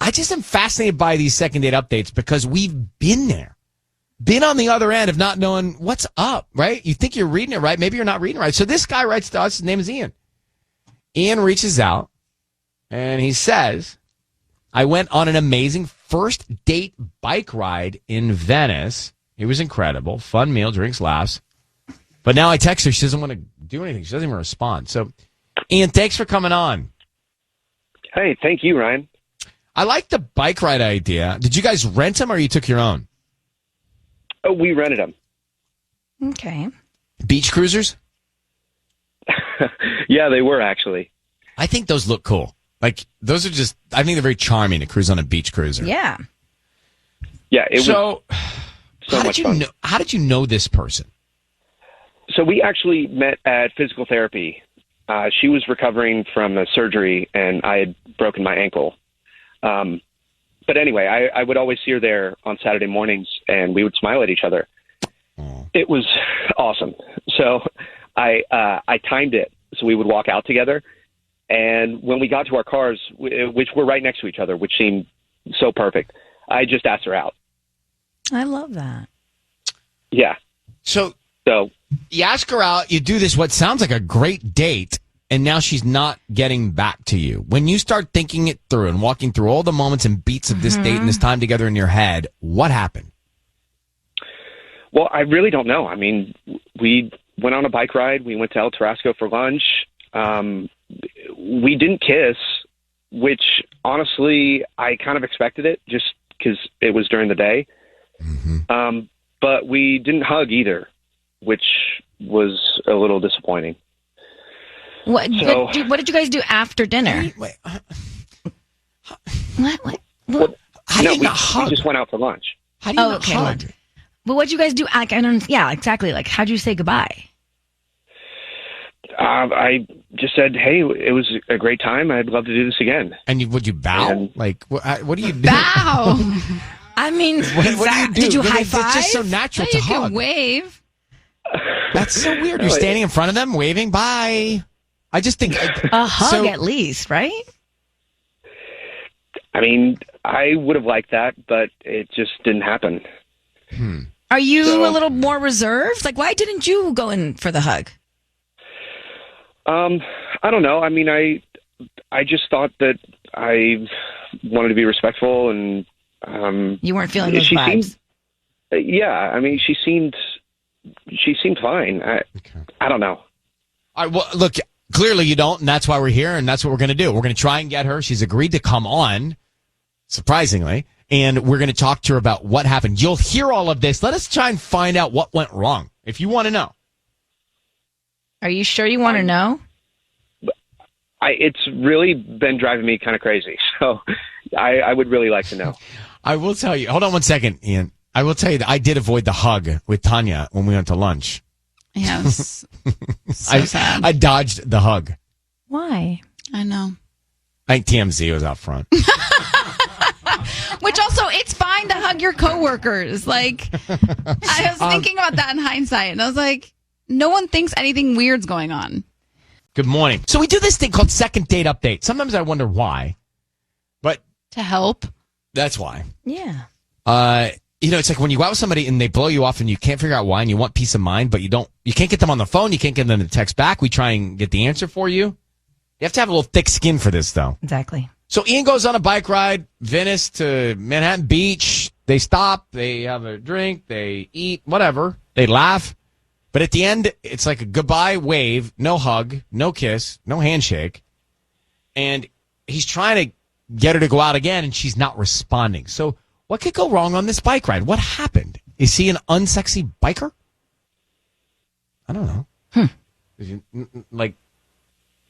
I just am fascinated by these second date updates because we've been there. Been on the other end of not knowing what's up, right? You think you're reading it right. Maybe you're not reading it right. So this guy writes to us. His name is Ian. Ian reaches out and he says, I went on an amazing first date bike ride in Venice. It was incredible. Fun meal, drinks, laughs. But now I text her. She doesn't want to do anything. She doesn't even respond. So, Ian, thanks for coming on. Hey, thank you, Ryan. I like the bike ride idea. Did you guys rent them or you took your own? Oh, we rented them. Okay. Beach cruisers? Yeah, they were actually. I think those look cool. Like, those are just, I think they're very charming to cruise on a beach cruiser. Yeah. Yeah, it was so much fun. How did you know this person? So we actually met at physical therapy. She was recovering from a surgery, and I had broken my ankle. But anyway, I would always see her there on Saturday mornings, and we would smile at each other. Oh. It was awesome. So I timed it so we would walk out together. And when we got to our cars, which were right next to each other, which seemed so perfect, I just asked her out. I love that. Yeah. So you ask her out, you do this, what sounds like a great date, and now she's not getting back to you. When you start thinking it through and walking through all the moments and beats of this date and this time together in your head, what happened? Well, I really don't know. I mean, we went on a bike ride. We went to El Tarasco for lunch. We didn't kiss, which honestly, I kind of expected it just because it was during the day. Mm-hmm. But we didn't hug either, which was a little disappointing. What did you guys do after dinner? Wait. What? How do you not hug? We just went out for lunch. How do you not hug? But what did you guys do? I don't. Yeah, exactly. Like, how'd you say goodbye? I just said, "Hey, it was a great time. I'd love to do this again." And would you bow? Like, what do you do? Bow. I mean, what do you do? Did you high five? It's just so natural to hug. You can wave. That's so weird. You're standing in front of them, waving, bye. I just think a hug at least, right? I mean, I would have liked that, but it just didn't happen. Are you a little more reserved? Like, why didn't you go in for the hug? I don't know. I mean, I just thought that I wanted to be respectful, and you weren't feeling those vibes. Yeah, I mean, she seemed fine. I don't know. All right, well, look, clearly you don't, and that's why we're here, and that's what we're going to do. We're going to try and get her. She's agreed to come on, surprisingly, and we're going to talk to her about what happened. You'll hear all of this. Let us try and find out what went wrong, if you want to know. Are you sure you want to know? It's really been driving me kind of crazy, so I would really like to know. I will tell you. Hold on one second, Ian. I will tell you that I did avoid the hug with Tanya when we went to lunch. Yes. So sad. I dodged the hug. Why? I know. I think TMZ was out front. Which also, it's fine to hug your coworkers. Like, I was thinking about that in hindsight, and I was like, no one thinks anything weird's going on. Good morning. So we do this thing called second date update. Sometimes I wonder why, but to help. That's why. Yeah. It's like when you go out with somebody and they blow you off and you can't figure out why and you want peace of mind, but you can't get them on the phone. You can't get them to text back. We try and get the answer for you. You have to have a little thick skin for this, though. Exactly. So Ian goes on a bike ride, Venice to Manhattan Beach. They stop. They have a drink. They eat, whatever. They laugh. But at the end, it's like a goodbye wave, no hug, no kiss, no handshake. And he's trying to get her to go out again, and she's not responding. So what could go wrong on this bike ride? What happened? Is he an unsexy biker? I don't know. Like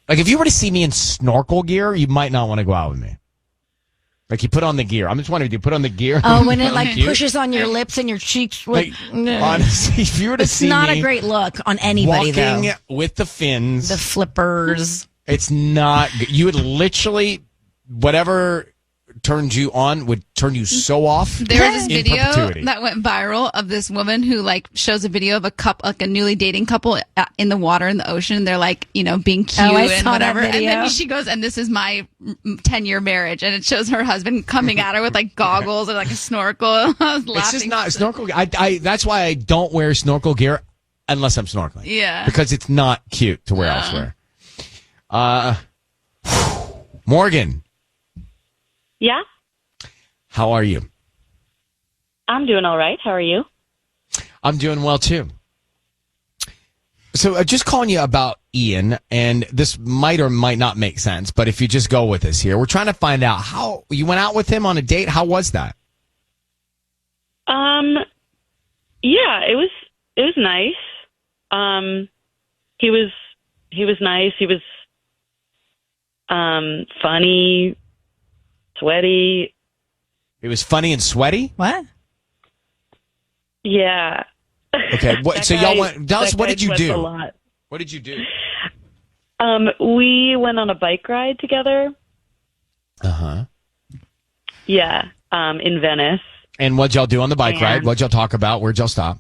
if you were to see me in snorkel gear, you might not want to go out with me. Like you put on the gear. I'm just wondering, do you put on the gear? Oh, when it like pushes on your lips and your cheeks. Honestly, if you were to see me, it's not a great look on anybody, walking though. With the fins, the flippers. It's not. You would literally, whatever turned you on would turn you so off. There was this in video perpetuity. that went viral of this woman who like shows a video of a couple, like a newly dating couple in the water in the ocean. They're like, being cute I and saw that whatever. And video. then she goes, and this is my 10-year marriage. And it shows her husband coming at her with like goggles or like a snorkel. I was laughing. It's just not snorkel. I that's why I don't wear snorkel gear unless I'm snorkeling. Yeah. Because it's not cute to wear elsewhere. Morgan, Yeah, how are you? I'm doing all right. How are you? I'm doing well too. So just calling you about Ian, and this might or might not make sense, but if you just go with us here, we're trying to find out how you went out with him on a date. How was that? Yeah, it was nice. He was nice. He was funny, sweaty. It was funny and sweaty. What? Yeah. Okay. What, so y'all went. Tell us, that what guy did you sweats do? a lot. What did you do? We went on a bike ride together. Uh-huh. Yeah. In Venice. And what'd y'all do on the bike ride? And- What'd y'all talk about? Where'd y'all stop?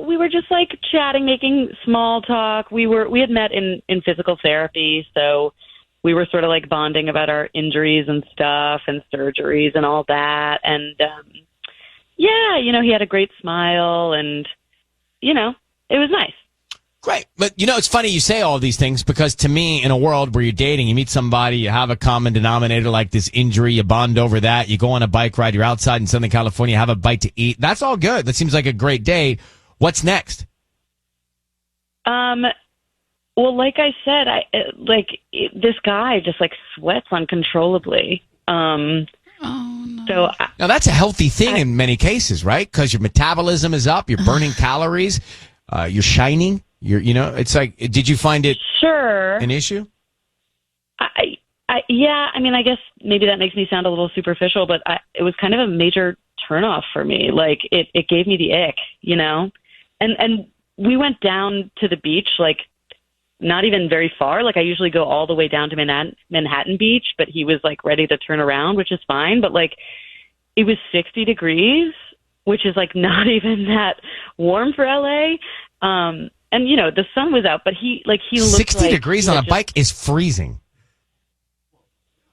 We were just like chatting, making small talk. We had met in physical therapy, so we were sort of like bonding about our injuries and stuff and surgeries and all that. And he had a great smile, and it was nice. Great. But, it's funny you say all these things because to me, in a world where you're dating, you meet somebody, you have a common denominator like this injury, you bond over that, you go on a bike ride, you're outside in Southern California, have a bite to eat. That's all good. That seems like a great date. What's next? Well, like I said, this guy just like sweats uncontrollably. Oh, no. So Now, that's a healthy thing in many cases, right? Because your metabolism is up, you're burning calories, you're shining. It's like, did you find it sure an issue? Yeah, I mean, I guess maybe that makes me sound a little superficial, but it was kind of a major turnoff for me. Like it gave me the ick, and we went down to the beach, like not even very far. Like I usually go all the way down to Manhattan Beach, but he was like ready to turn around, which is fine. But like it was 60 degrees, which is like not even that warm for LA. And the sun was out, but he looked 60 like degrees on a bike is freezing.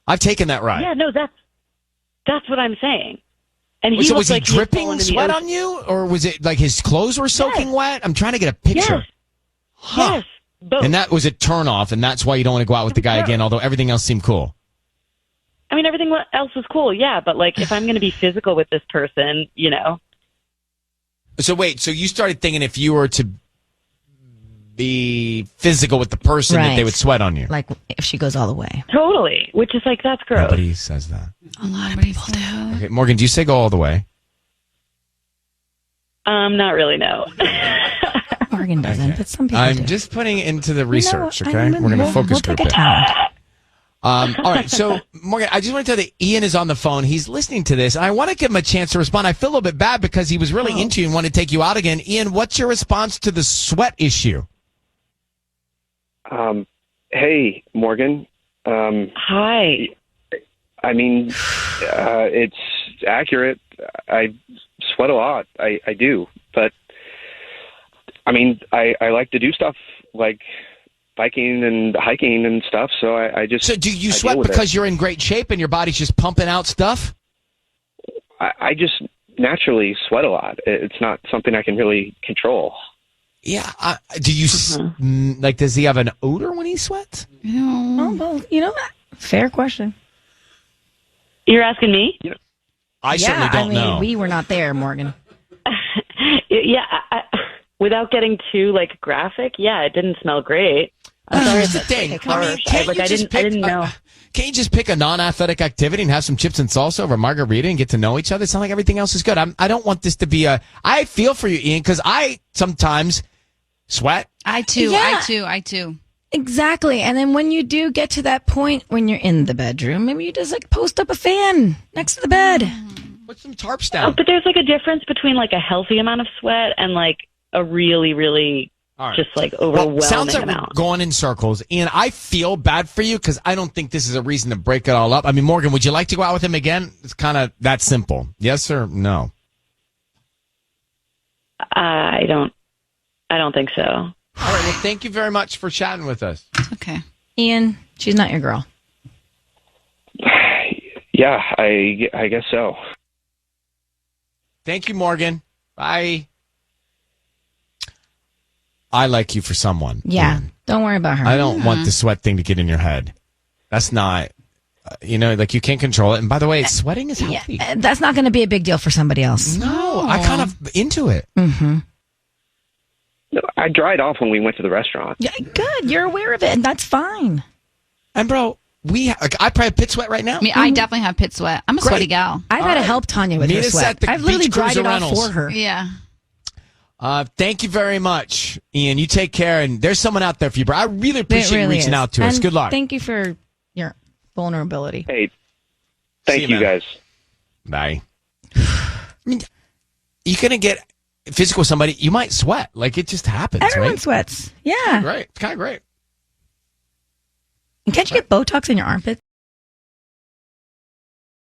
I've taken that ride. Yeah, no, that's what I'm saying. And So was he looked like had dripping fallen in the sweat ocean. on you? Or was it like his clothes were soaking wet? I'm trying to get a picture. Yes. Huh. Yes, both. And that was a turn off, and that's why you don't want to go out with the guy again, although everything else seemed cool. I mean, everything else was cool, yeah, but like if I'm going to be physical with this person, So wait, so you started thinking if you were to be physical with the person that they Right. would sweat on you. Like if she goes all the way. Totally, which is like, that's gross. Nobody says that. A lot of people do. Okay, Morgan, do you say go all the way? Not really, no. Morgan doesn't, but some people I'm do. just putting it into the research, okay? I'm- We're going to we'll- focus we'll group take it. a count. All right, so Morgan, I just want to tell you that Ian is on the phone. He's listening to this, and I want to give him a chance to respond. I feel a little bit bad because he was really into you and wanted to take you out again. Ian, what's your response to the sweat issue? Hey, Morgan. Hi. I mean, it's accurate. I sweat a lot. I do. But, I mean, I like to do stuff like biking and hiking and stuff, so I just... So do you I sweat deal with because you're in great shape and your body's just pumping out stuff? I just naturally sweat a lot. It's not something I can really control. Yeah. Do you, like, does he have an odor when he sweats? Oh, well, what? Fair question. You're asking me? I certainly don't know. We were not there, Morgan. Yeah, without getting too like graphic, yeah, it didn't smell great. I'm sorry Here's if the that's, thing. like, I mean, harsh. can't you I just pick, didn't know. Can't you just pick a non-athletic activity and have some chips and salsa over a margarita and get to know each other? It's not like everything else is good. I don't want this to be I feel for you, Ian, because I sometimes sweat. I too. Yeah. I too. Exactly. And then when you do get to that point when you're in the bedroom, maybe you just like post up a fan next to the bed. Put some tarps down. But there's like a difference between like a healthy amount of sweat and like a really, really All right. just like overwhelming sounds like amount. we're going in circles, and I feel bad for you because I don't think this is a reason to break it all up. I mean, Morgan, would you like to go out with him again? It's kind of that simple. Yes or no? I don't think so. All right. Well, thank you very much for chatting with us. Okay. Ian, she's not your girl. Yeah, I guess so. Thank you, Morgan. Bye. I like you for someone. Yeah. Ian. Don't worry about her. I don't want the sweat thing to get in your head. That's not, like you can't control it. And by the way, sweating is healthy. Yeah, that's not going to be a big deal for somebody else. No, I kind of into it. Mm-hmm. No, I dried off when we went to the restaurant. Yeah, good. You're aware of it, and that's fine. And bro, I probably have pit sweat right now. I mean, I definitely have pit sweat. I'm a sweaty gal. I've had to help Tanya with Meet her us sweat. at the I've literally Beach dried Cruiser it off Rentals. for her. Yeah. Thank you very much, Ian. You take care, and there's someone out there for you, bro. I really appreciate It you really reaching is. out to us. And Good luck. Thank you for your vulnerability. Hey, thank See you man. guys. Bye. I mean, you're gonna get physical with somebody. You might sweat. Like it just happens. Everyone right? sweats. Yeah. Great. It's kind of great. And can't you get Botox in your armpits?